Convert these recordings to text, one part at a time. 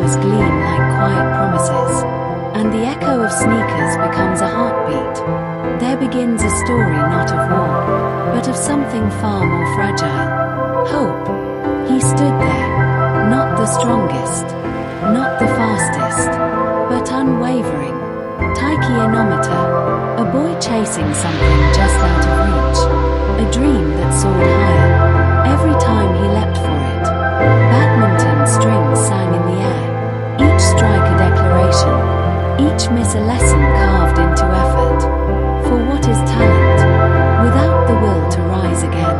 shadows gleam like quiet promises, and the echo of sneakers becomes a heartbeat. There begins a story not of war, but of something far more fragile. Hope. He stood there, not the strongest, not the fastest, but unwavering. Taiki Inomata, a boy chasing something just out of reach, a dream that soared higher every time he leapt for it. Badminton strings sang in the air, each strike a declaration, each miss a lesson carved into effort. For what is talent, without the will to rise again?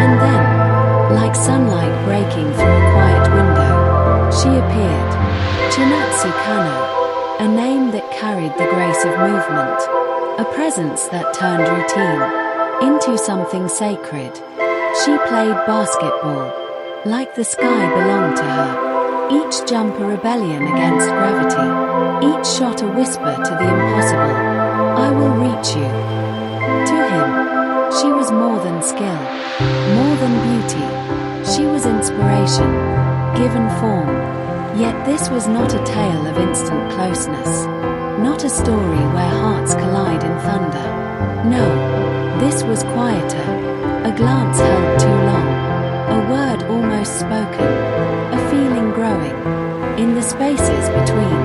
And then, like sunlight breaking through a quiet window, she appeared. Chinatsu Kano, a name that carried the grace of movement, a presence that turned routine into something sacred. She played basketball, like the sky belonged to her, each jump a rebellion against gravity, each shot a whisper to the impossible. I will reach you. To him, she was more than skill, more than beauty. She was inspiration, given form. Yet this was not a tale of instant closeness, not a story where hearts collide in thunder. No, this was quieter, a glance held too long, a word almost spoken, a feeling growing. In the spaces between,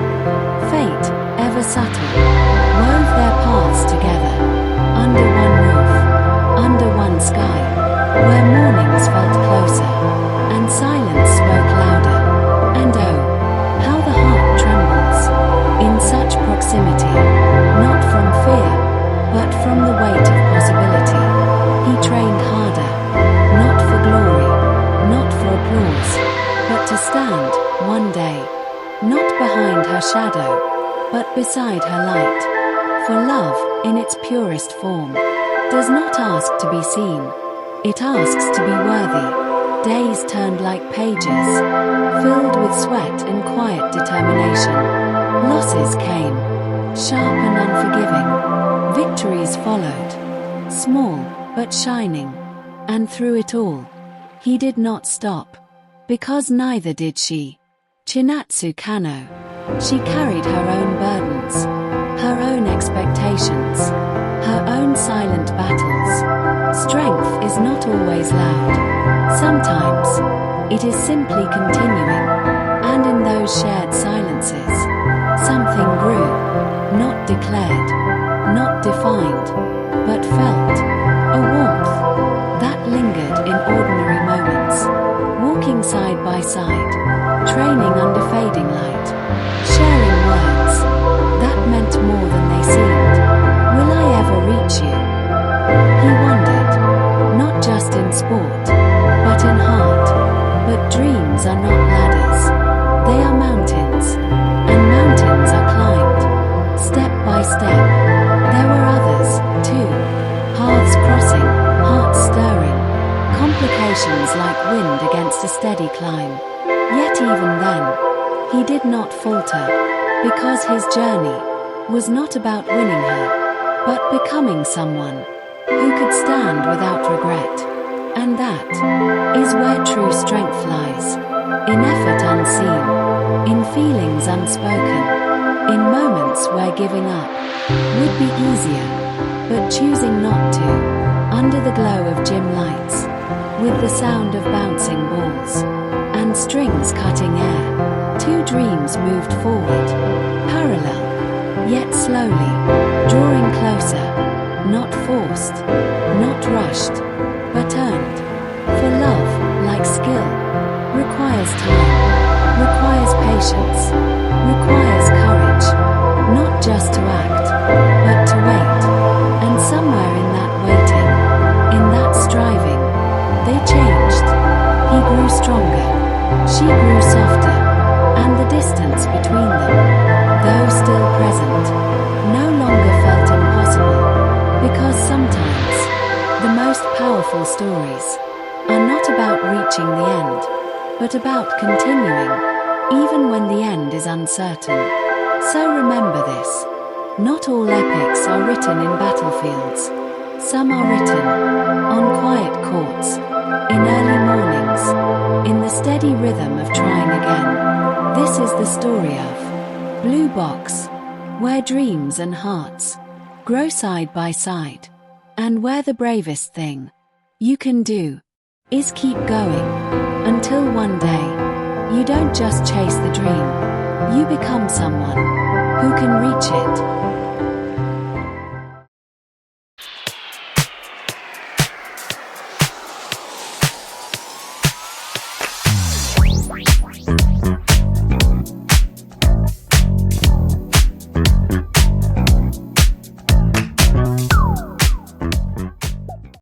fate, ever subtle, wove their paths together, under one roof, under one sky, where mornings felt closer, and silence spoke louder. And oh, how the heart trembles in such proximity, not from fear, but from the weight of possibility. He trained harder, not for glory, not for applause, but to stand, one day, not behind her shadow, but beside her light. For love, in its purest form, does not ask to be seen, it asks to be worthy. Days turned like pages, filled with sweat and quiet determination. Losses came, sharp and unforgiving. Victories followed, small but shining. And through it all, he did not stop, because neither did she. Chinatsu Kano. She carried her own burdens, her own expectations, her own silent battles. Strength is not always loud. Sometimes, it is simply continuing, and in those shared silences, something grew, not declared, not defined, but felt, a warmth that lingered in ordinary moments, walking side by side, training under fading light, sharing words that meant more than they seemed. Will I ever reach you? He wondered, not just in sport, but in heart. But dreams are not ladders, they are mountains, and mountains are climbed, step by step. There were others, too, paths crossing, hearts stirring, complications like wind against a steady climb. Yet even then, he did not falter, because his journey was not about winning her, but becoming someone who could stand without regret. And that is where true strength lies, in effort unseen, in feelings unspoken, in moments where giving up would be easier, but choosing not to, under the glow of gym lights, with the sound of bouncing balls, and strings cutting air, two dreams moved forward, parallel, yet slowly, drawing closer, not forced, not rushed, but earned. For love, like skill, requires time, requires patience, requires courage, not just to act, but to wait. And somewhere in that waiting, in that striving, they changed. He grew stronger, she grew softer, and the distance between them, though still present, no longer felt impossible, because sometimes, the most powerful stories are not about reaching the end, but about continuing, even when the end is uncertain. So remember this, not all epics are written in battlefields. Some are written on quiet courts, in early mornings, in the steady rhythm of trying again. This is the story of Blue Box, where dreams and hearts grow side by side, and where the bravest thing you can do is keep going until one day you don't just chase the dream, you become someone who can reach it.